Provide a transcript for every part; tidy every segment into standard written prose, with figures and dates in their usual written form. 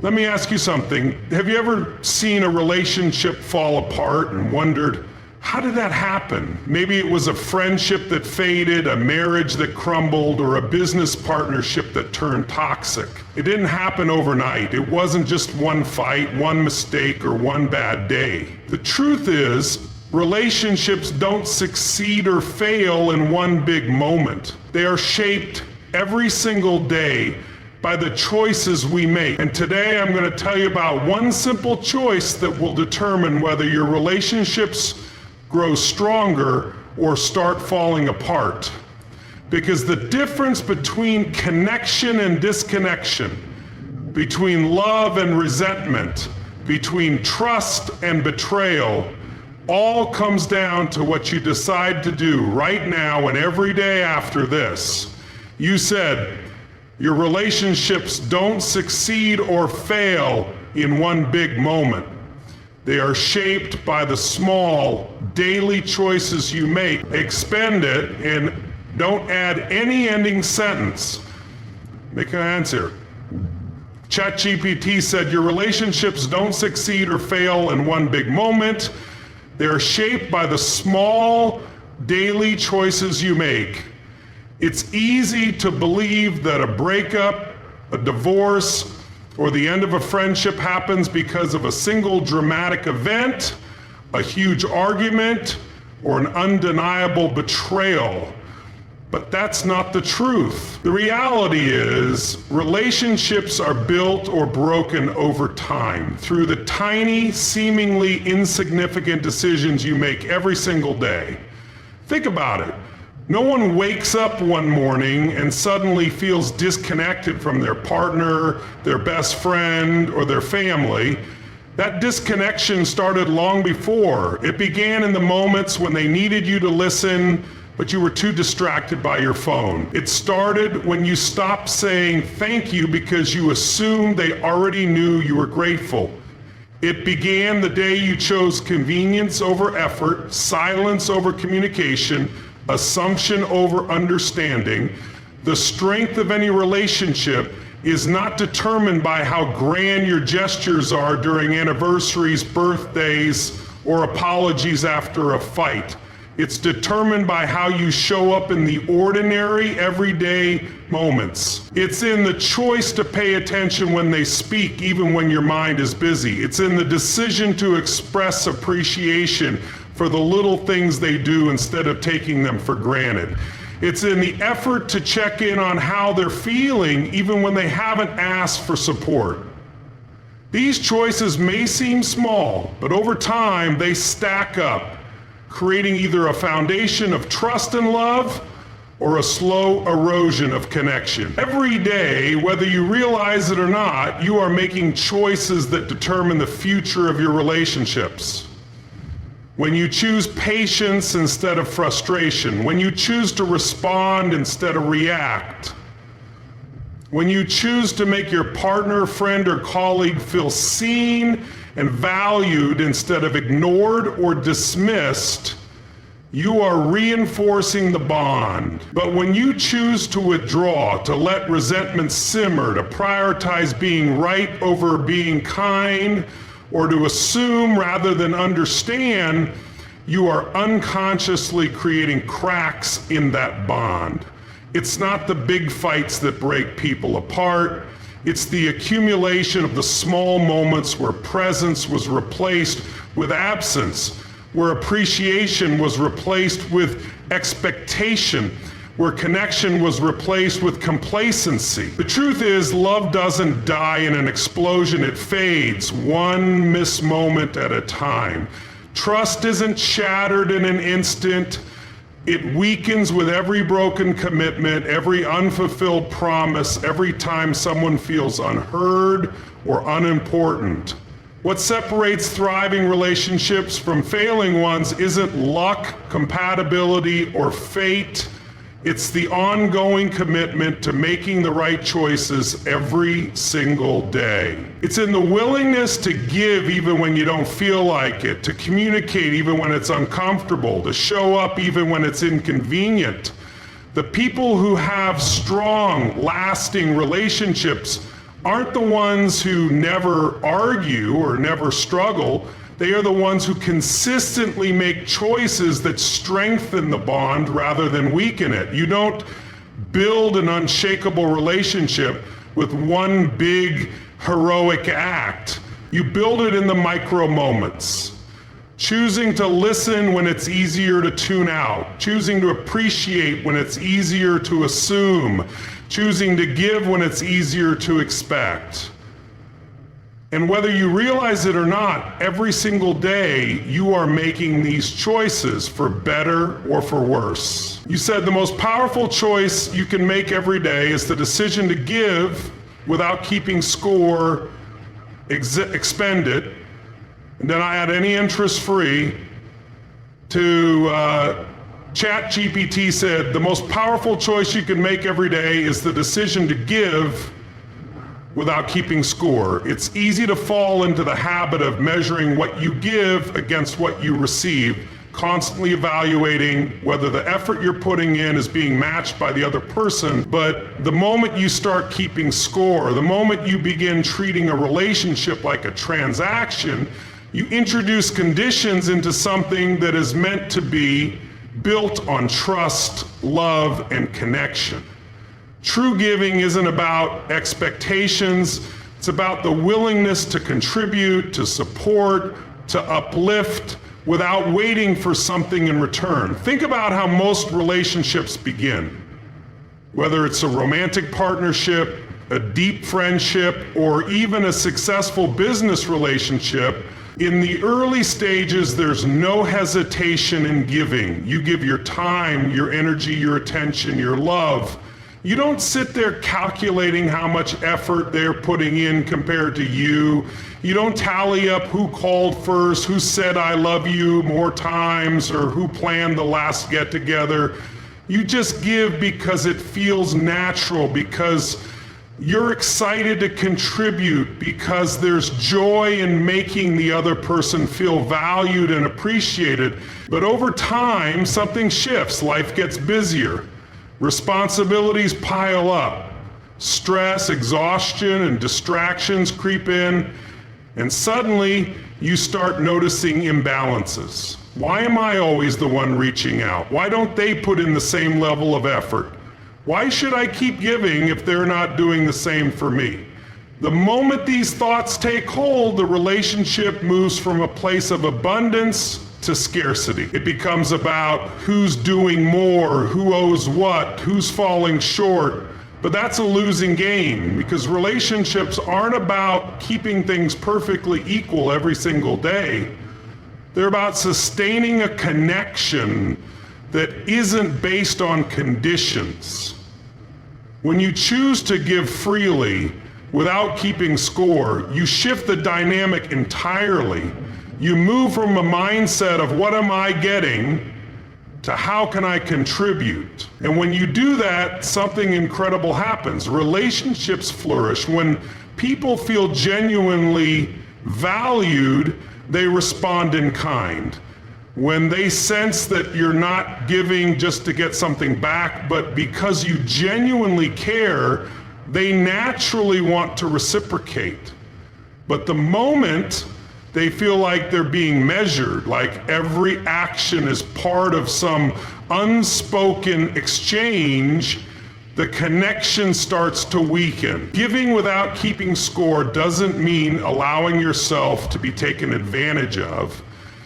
Let me ask you something. Have you ever seen a relationship fall apart and wondered, how did that happen? Maybe it was a friendship that faded, a marriage that crumbled, or a business partnership that turned toxic. It didn't happen overnight. It wasn't just one fight, one mistake, or one bad day. The truth is, relationships don't succeed or fail in one big moment. They are shaped every single day by the choices we make. And today I'm going to tell you about one simple choice that will determine whether your relationships grow stronger or start falling apart. Because the difference between connection and disconnection, between love and resentment, between trust and betrayal, all comes down to what you decide to do right now and every day after this. You said, your relationships don't succeed or fail in one big moment. They are shaped by the small daily choices you make. Expend it and don't add any ending sentence. Make an answer. ChatGPT said your relationships don't succeed or fail in one big moment. They're shaped by the small daily choices you make. It's easy to believe that a breakup, a divorce, or the end of a friendship happens because of a single dramatic event, a huge argument, or an undeniable betrayal. But that's not the truth. The reality is, relationships are built or broken over time through the tiny, seemingly insignificant decisions you make every single day. Think about it. No one wakes up one morning and suddenly feels disconnected from their partner, their best friend, or their family. That disconnection started long before. It began in the moments when they needed you to listen, but you were too distracted by your phone. It started when you stopped saying thank you because you assumed they already knew you were grateful. It began the day you chose convenience over effort, silence over communication, assumption over understanding. The strength of any relationship is not determined by how grand your gestures are during anniversaries, birthdays, or apologies after a fight. It's determined by how you show up in the ordinary, everyday moments. It's in the choice to pay attention when they speak, even when your mind is busy. It's in the decision to express appreciation for the little things they do instead of taking them for granted. It's in the effort to check in on how they're feeling even when they haven't asked for support. These choices may seem small, but over time they stack up, creating either a foundation of trust and love or a slow erosion of connection. Every day, whether you realize it or not, you are making choices that determine the future of your relationships. When you choose patience instead of frustration, when you choose to respond instead of react, when you choose to make your partner, friend, or colleague feel seen and valued instead of ignored or dismissed, you are reinforcing the bond. But when you choose to withdraw, to let resentment simmer, to prioritize being right over being kind, or to assume rather than understand, you are unconsciously creating cracks in that bond. It's not the big fights that break people apart. It's the accumulation of the small moments where presence was replaced with absence, where appreciation was replaced with expectation, where connection was replaced with complacency. The truth is, love doesn't die in an explosion, it fades, one missed moment at a time. Trust isn't shattered in an instant, it weakens with every broken commitment, every unfulfilled promise, every time someone feels unheard or unimportant. What separates thriving relationships from failing ones isn't luck, compatibility, or fate. It's the ongoing commitment to making the right choices every single day. It's in the willingness to give even when you don't feel like it, to communicate even when it's uncomfortable, to show up even when it's inconvenient. The people who have strong, lasting relationships aren't the ones who never argue or never struggle. They are the ones who consistently make choices that strengthen the bond rather than weaken it. You don't build an unshakable relationship with one big heroic act. You build it in the micro moments. Choosing to listen when it's easier to tune out. Choosing to appreciate when it's easier to assume. Choosing to give when it's easier to expect. And whether you realize it or not, every single day you are making these choices for better or for worse. You said the most powerful choice you can make every day is the decision to give without keeping score, expend it. And then I add any interest free to ChatGPT said the most powerful choice you can make every day is the decision to give without keeping score. It's easy to fall into the habit of measuring what you give against what you receive, constantly evaluating whether the effort you're putting in is being matched by the other person. But the moment you start keeping score, the moment you begin treating a relationship like a transaction, you introduce conditions into something that is meant to be built on trust, love, and connection. True giving isn't about expectations, it's about the willingness to contribute, to support, to uplift, without waiting for something in return. Think about how most relationships begin. Whether it's a romantic partnership, a deep friendship, or even a successful business relationship, in the early stages, there's no hesitation in giving. You give your time, your energy, your attention, your love. You don't sit there calculating how much effort they're putting in compared to you. You don't tally up who called first, who said I love you more times, or who planned the last get-together. You just give because it feels natural, because you're excited to contribute, because there's joy in making the other person feel valued and appreciated. But over time, something shifts. Life gets busier. Responsibilities pile up. Stress, exhaustion, and distractions creep in. And suddenly, you start noticing imbalances. Why am I always the one reaching out? Why don't they put in the same level of effort? Why should I keep giving if they're not doing the same for me? The moment these thoughts take hold, the relationship moves from a place of abundance to scarcity. It becomes about who's doing more, who owes what, who's falling short. But that's a losing game, because relationships aren't about keeping things perfectly equal every single day. They're about sustaining a connection that isn't based on conditions. When you choose to give freely without keeping score, you shift the dynamic entirely. You move from a mindset of what am I getting to how can I contribute? And when you do that, something incredible happens. Relationships flourish. When people feel genuinely valued, they respond in kind. When they sense that you're not giving just to get something back, but because you genuinely care, they naturally want to reciprocate. But the moment they feel like they're being measured, like every action is part of some unspoken exchange, the connection starts to weaken. Giving without keeping score doesn't mean allowing yourself to be taken advantage of.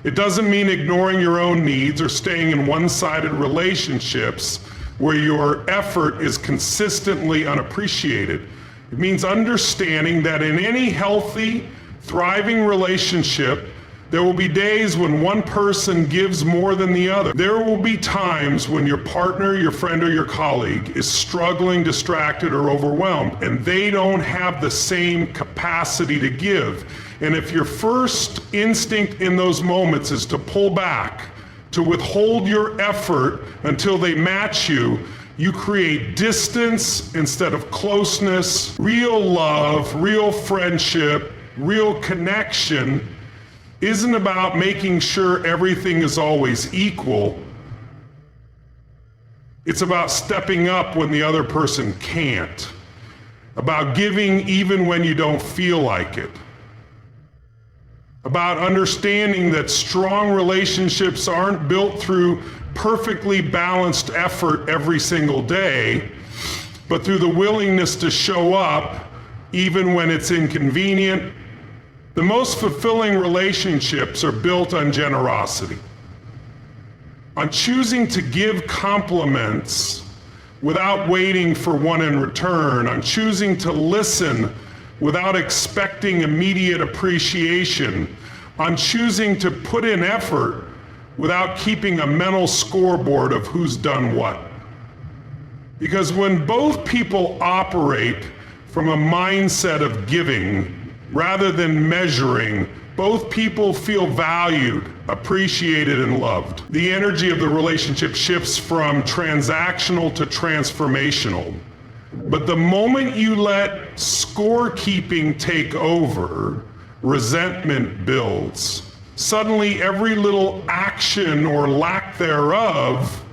It doesn't mean ignoring your own needs or staying in one-sided relationships where your effort is consistently unappreciated. It means understanding that in any healthy, thriving relationship, there will be days when one person gives more than the other. There will be times when your partner, your friend, or your colleague is struggling, distracted, or overwhelmed, and they don't have the same capacity to give. And if your first instinct in those moments is to pull back, to withhold your effort until they match you, you create distance instead of closeness. Real love, real friendship, real connection isn't about making sure everything is always equal. It's about stepping up when the other person can't. about giving even when you don't feel like it, about understanding that strong relationships aren't built through perfectly balanced effort every single day, but through the willingness to show up even when it's inconvenient. The most fulfilling relationships are built on generosity, on choosing to give compliments without waiting for one in return, on choosing to listen without expecting immediate appreciation, on choosing to put in effort without keeping a mental scoreboard of who's done what. Because when both people operate from a mindset of giving rather than measuring, both people feel valued, appreciated, and loved. The energy of the relationship shifts from transactional to transformational. But the moment you let scorekeeping take over, resentment builds. Suddenly every little action or lack thereof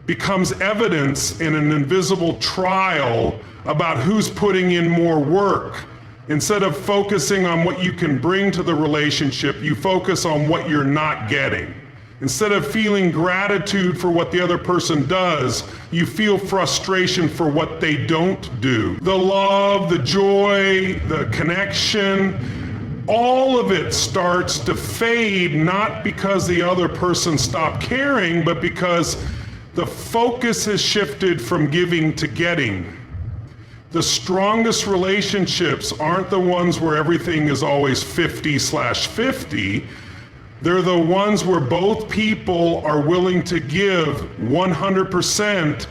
becomes evidence in an invisible trial about who's putting in more work. Instead of focusing on what you can bring to the relationship, you focus on what you're not getting. Instead of feeling gratitude for what the other person does, you feel frustration for what they don't do. The love, the joy, the connection, all of it starts to fade, not because the other person stopped caring, but because the focus has shifted from giving to getting. The strongest relationships aren't the ones where everything is always 50/50. They're the ones where both people are willing to give 100%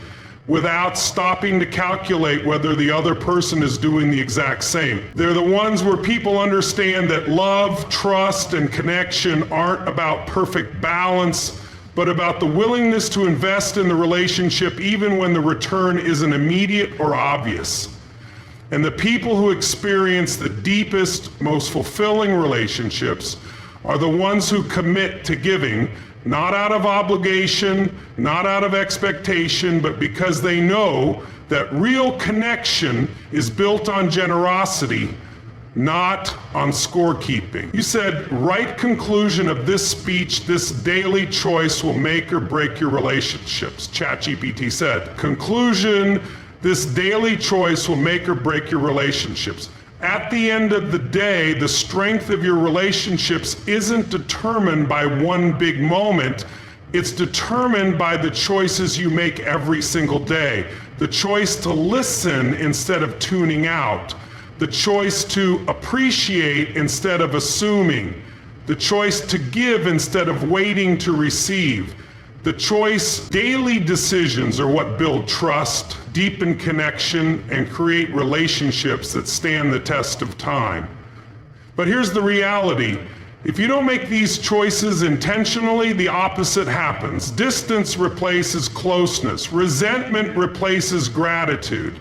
without stopping to calculate whether the other person is doing the exact same. They're the ones where people understand that love, trust, and connection aren't about perfect balance, but about the willingness to invest in the relationship even when the return isn't immediate or obvious. And the people who experience the deepest, most fulfilling relationships are the ones who commit to giving, not out of obligation, not out of expectation, but because they know that real connection is built on generosity, not on scorekeeping. You said, right conclusion of this speech, this daily choice will make or break your relationships. ChatGPT said, conclusion, this daily choice will make or break your relationships. At the end of the day, the strength of your relationships isn't determined by one big moment. It's determined by the choices you make every single day. The choice to listen instead of tuning out. The choice to appreciate instead of assuming. The choice to give instead of waiting to receive. The choice, daily decisions are what build trust, deepen connection, and create relationships that stand the test of time. But here's the reality. If you don't make these choices intentionally, the opposite happens. Distance replaces closeness. Resentment replaces gratitude.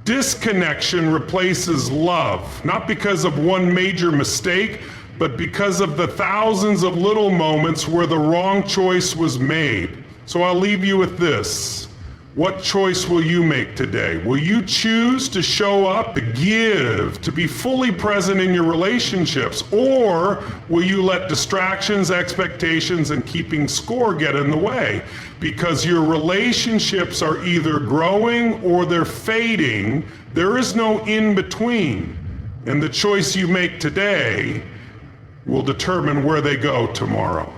Disconnection replaces love, not because of one major mistake, but because of the thousands of little moments where the wrong choice was made. So I'll leave you with this. What choice will you make today? Will you choose to show up, to give, to be fully present in your relationships? Or will you let distractions, expectations, and keeping score get in the way? Because your relationships are either growing or they're fading. There is no in between. And the choice you make today will determine where they go tomorrow.